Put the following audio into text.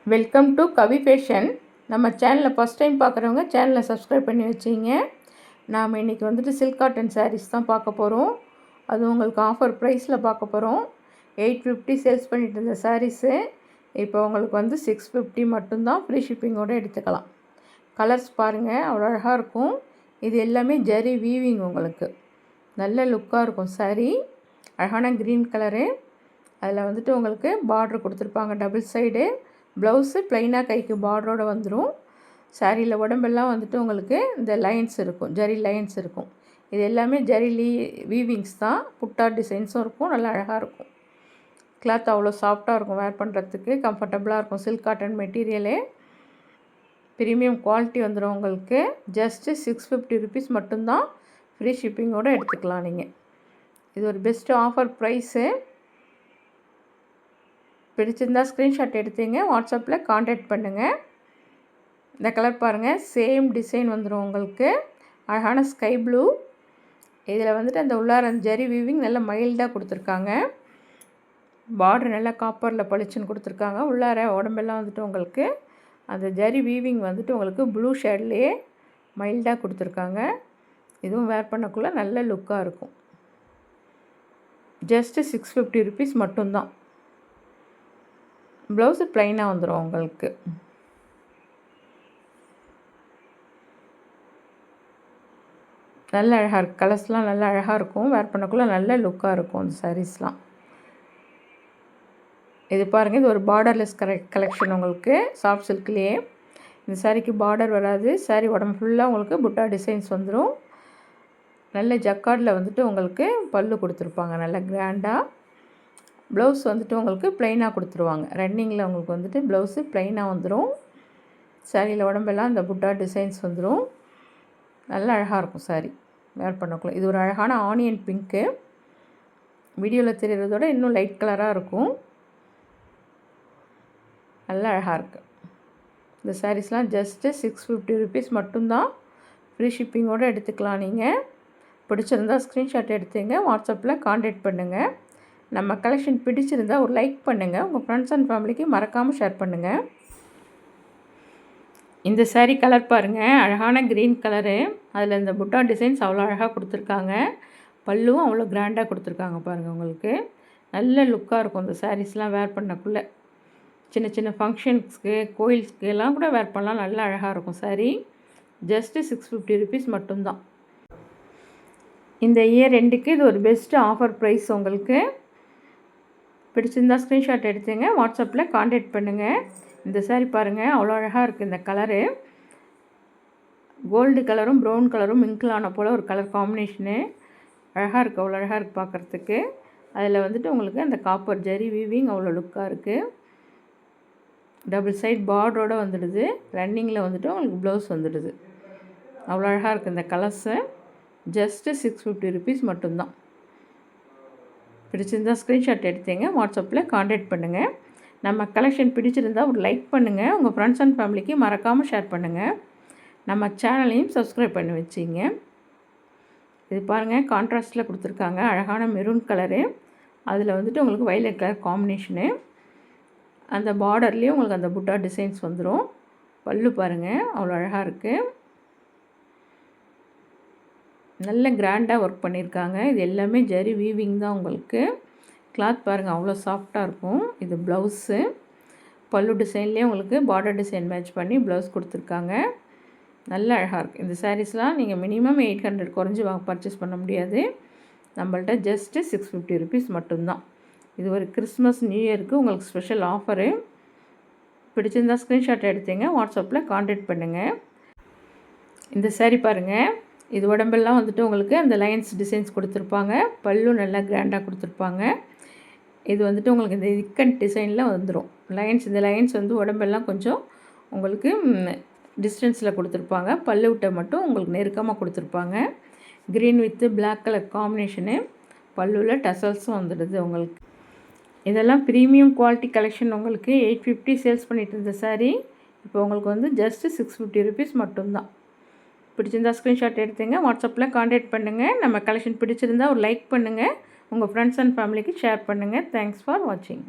Welcome to Kavi fashion. நம்ம சேனலை first time பார்க்குறவங்க சேனலை சப்ஸ்கிரைப் பண்ணி வச்சிங்க. நாம் இன்றைக்கி வந்துட்டு சில்க் காட்டன் சாரீஸ் தான் பார்க்க போகிறோம். அது உங்களுக்கு ஆஃபர் ப்ரைஸில் பார்க்க போகிறோம். 850 சேல்ஸ் பண்ணிட்டு இருந்த சாரீஸு இப்போ உங்களுக்கு வந்து 650 மட்டும்தான். ஃப்ரீ ஷிப்பிங்கோடு எடுத்துக்கலாம். கலர்ஸ் பாருங்கள், அவ்வளோ அழகாக இருக்கும். இது எல்லாமே ஜரி வீவிங், உங்களுக்கு நல்ல லுக்காக இருக்கும். சாரீ அழகான க்ரீன் கலரு. அதில் வந்துட்டு உங்களுக்கு பார்டர் கொடுத்துருப்பாங்க, டபுள் சைடு. ப்ளவுஸு ப்ளைனாக கைக்கு பார்டரோடு வந்துடும். சாரியில் உடம்பெல்லாம் வந்துட்டு உங்களுக்கு இந்த லைன்ஸ் இருக்கும், ஜரி லைன்ஸ் இருக்கும். இது எல்லாமே ஜரி வீவிங்ஸ் தான். புட்டா டிசைன்ஸும் இருக்கும், நல்லா அழகாக இருக்கும். கிளாத் அவ்வளோ சாஃப்டாக இருக்கும், வேர் பண்ணுறதுக்கு கம்ஃபர்டபுளாக இருக்கும். சில்க் காட்டன் மெட்டீரியலே ப்ரீமியம் குவாலிட்டி வந்துடும் உங்களுக்கு. ஜஸ்ட்டு 650 ருபீஸ் மட்டும்தான். ஃப்ரீ ஷிப்பிங்கோடு எடுத்துக்கலாம் நீங்கள். இது ஒரு பெஸ்ட்டு ஆஃபர் ப்ரைஸு. பிடிச்சிருந்தால் ஸ்க்ரீன்ஷாட் எடுத்தீங்க, வாட்ஸ்அப்பில் காண்டாக்ட் பண்ணுங்கள். இந்த கலர் பாருங்கள், சேம் டிசைன் வந்துடும் உங்களுக்கு. அழகான ஸ்கை ப்ளூ. இதில் வந்துட்டு அந்த உள்ளார அந்த ஜரி வீவிங் நல்லா மைல்டாக கொடுத்துருக்காங்க. பார்டர் நல்லா காப்பரில் பளிச்சுன்னு கொடுத்துருக்காங்க. உள்ளார உடம்பெல்லாம் வந்துட்டு உங்களுக்கு அந்த ஜரி வீவிங் வந்துட்டு உங்களுக்கு ப்ளூ ஷேட்லேயே மைல்டாக கொடுத்துருக்காங்க. இதுவும் வேர் பண்ணக்குள்ளே நல்ல லுக்காக இருக்கும். ஜஸ்ட்டு 650 ருபீஸ் மட்டும்தான். ப்ளவுஸு ப்ளைனாக வந்துடும் உங்களுக்கு. நல்ல அழகாக இருக்குது. கலர்ஸ்லாம் நல்லா அழகாக இருக்கும். வேர் பண்ணக்குள்ளே நல்ல லுக்காக இருக்கும் அந்த சாரீஸ்லாம். இது பாருங்கள், இது ஒரு பார்டர்லெஸ் கலெக்ஷன் உங்களுக்கு. சாஃப்ட் சில்க்லேயே இந்த சாரீக்கு பார்டர் வராது. சாரீ உடம்பு ஃபுல்லாக உங்களுக்கு புட்டா டிசைன்ஸ் வந்துடும். நல்ல ஜக்கார்டில் வந்துட்டு உங்களுக்கு பல்லு கொடுத்துருப்பாங்க, நல்ல கிராண்டாக. ப்ளவுஸ் வந்துட்டு உங்களுக்கு ப்ளைனாக கொடுத்துருவாங்க. ரன்னிங்கில் உங்களுக்கு வந்துட்டு ப்ளவுஸு ப்ளைனாக வந்துடும். சாரியில் உடம்பெல்லாம் இந்த புட்டா டிசைன்ஸ் வந்துடும். நல்லா அழகாக இருக்கும் சாரீ வேர் பண்ணக்குள்ள. இது ஒரு அழகான ஆனியன் பிங்க்கு. வீடியோவில் தெரிகிறதோட இன்னும் லைட் கலராக இருக்கும். நல்லா அழகாக இருக்குது. இந்த சாரீஸ்லாம் ஜஸ்ட்டு 650 ருபீஸ் மட்டும்தான். ஃப்ரீ ஷிப்பிங்கோடு எடுத்துக்கலாம் நீங்கள். பிடிச்சிருந்தால் ஸ்க்ரீன்ஷாட் எடுத்துங்க, வாட்ஸ்அப்பில் காண்டாக்ட் பண்ணுங்கள். நம்ம கலெக்ஷன் பிடிச்சிருந்தால் ஒரு லைக் பண்ணுங்கள். உங்கள் ஃப்ரெண்ட்ஸ் அண்ட் ஃபேமிலிக்கு மறக்காமல் ஷேர் பண்ணுங்கள். இந்த சாரீ கலர் பாருங்கள், அழகான க்ரீன் கலரு. அதில் இந்த புட்டா டிசைன்ஸ் அவ்வளோ அழகாக கொடுத்துருக்காங்க. பல்லுவும் அவ்வளோ கிராண்டாக கொடுத்துருக்காங்க பாருங்கள். உங்களுக்கு நல்ல லுக்காக இருக்கும் இந்த சாரீஸ்லாம் வேர் பண்ணக்குள்ளே. சின்ன சின்ன ஃபங்க்ஷன்ஸ்க்கு, கோயில்ஸ்க்கு எல்லாம் கூட வேர் பண்ணலாம். நல்லா அழகாக இருக்கும் சாரீ. ஜஸ்ட்டு 650 ருபீஸ் மட்டும்தான். இந்த இயர் ரெண்டுக்கு இது ஒரு பெஸ்ட்டு ஆஃபர் ப்ரைஸ் உங்களுக்கு. பிடிச்சிருந்தால் ஸ்க்ரீன்ஷாட் எடுத்துங்க, வாட்ஸ்அப்பில் காண்டாக்ட் பண்ணுங்கள். இந்த சாரீ பாருங்கள், அவ்வளோ அழகாக இருக்குது இந்த கலரு. கோல்டு கலரும் ப்ரௌன் கலரும் மிங்கிளான போல் ஒரு கலர் காம்பினேஷனு. அழகாக இருக்குது, அவ்வளோ அழகாக இருக்குது பார்க்குறதுக்கு. அதில் வந்துட்டு உங்களுக்கு அந்த காப்பர் ஜரி வீவிங் அவ்வளோ லுக்காக இருக்குது. டபுள் சைட் பார்டரோடு வந்துடுது. ரன்னிங்கில் வந்துட்டு உங்களுக்கு ப்ளவுஸ் வந்துடுது. அவ்வளோ அழகாக இருக்குது இந்த கலர்ஸு. ஜஸ்ட்டு 650 ருபீஸ் மட்டும்தான். பிடிச்சிருந்தால் ஸ்க்ரீன்ஷாட் எடுத்தீங்க, வாட்ஸ்அப்பில் காண்டாக்ட் பண்ணுங்கள். நம்ம கலெக்ஷன் பிடிச்சிருந்தால் ஒரு லைக் பண்ணுங்கள். உங்கள் ஃப்ரெண்ட்ஸ் அண்ட் ஃபேமிலிக்கு மறக்காமல் ஷேர் பண்ணுங்கள். நம்ம சேனலையும் சப்ஸ்கிரைப் பண்ணி வச்சிங்க. இது பாருங்கள், கான்ட்ராஸ்ட்டில் கொடுத்துருக்காங்க. அழகான மெரூன் கலரு. அதில் வந்துட்டு உங்களுக்கு வயலட் கலர் காம்பினேஷனு. அந்த பார்டர்லேயும் உங்களுக்கு அந்த புட்டா டிசைன்ஸ் வந்துடும். பல்லு பாருங்கள், அவ்வளோ அழகாக இருக்குது. நல்ல கிராண்டாக ஒர்க் பண்ணியிருக்காங்க. இது எல்லாமே ஜரி வீவிங் தான் உங்களுக்கு. கிளாத் பாருங்கள், அவ்வளோ சாஃப்டாக இருக்கும். இது ப்ளவுஸு. பல்லு டிசைன்லேயே உங்களுக்கு பார்டர் டிசைன் மேட்ச் பண்ணி ப்ளவுஸ் கொடுத்துருக்காங்க. நல்ல அழகாக இருக்குது. இந்த சாரீஸ்லாம் நீங்கள் மினிமம் 800 குறைஞ்சி பர்ச்சேஸ் பண்ண முடியாது. நம்மள்ட்ட ஜஸ்ட்டு 650 ருபீஸ் மட்டும்தான். இது ஒரு கிறிஸ்மஸ் நியூ இயருக்கு உங்களுக்கு ஸ்பெஷல் ஆஃபரு. பிடிச்சிருந்தால் ஸ்க்ரீன்ஷாட் எடுத்தீங்க, வாட்ஸ்அப்பில் காண்டாக்ட் பண்ணுங்கள். இந்த சாரீ பாருங்கள், இது உடம்பெல்லாம் வந்துட்டு உங்களுக்கு அந்த லைன்ஸ் டிசைன்ஸ் கொடுத்துருப்பாங்க. பல்லு நல்லா கிராண்டாக கொடுத்துருப்பாங்க. இது வந்துட்டு உங்களுக்கு இந்த இக்கன் டிசைனில் வந்துடும் லைன்ஸ். இந்த லைன்ஸ் வந்து உடம்பெல்லாம் கொஞ்சம் உங்களுக்கு டிஸ்டன்ஸில் கொடுத்துருப்பாங்க. பல்லு விட்ட மட்டும் உங்களுக்கு நெருக்கமாக கொடுத்துருப்பாங்க. Green with black colour combination. பல்லுவில் டசல்ஸும் வந்துடுது உங்களுக்கு. இதெல்லாம் ப்ரீமியம் குவாலிட்டி கலெக்ஷன். உங்களுக்கு 850 சேல்ஸ் பண்ணிட்டு இருந்த சாரீ இப்போ உங்களுக்கு வந்து ஜஸ்ட்டு 650 ருபீஸ் மட்டும்தான். பிடிச்சிருந்தால் ஸ்க்ரீன்ஷாட் எடுத்துங்க, வாட்ஸ்அப்பில் காண்டாக்ட் பண்ணுங்கள். நம்ம கலெக்ஷன் பிடிச்சிருந்தால் ஒரு லைக் பண்ணுங்கள். உங்கள் ஃப்ரெண்ட்ஸ் அண்ட் ஃபேமிலிக்கு ஷேர் பண்ணுங்கள். தேங்க்ஸ் ஃபார் வாட்சிங்.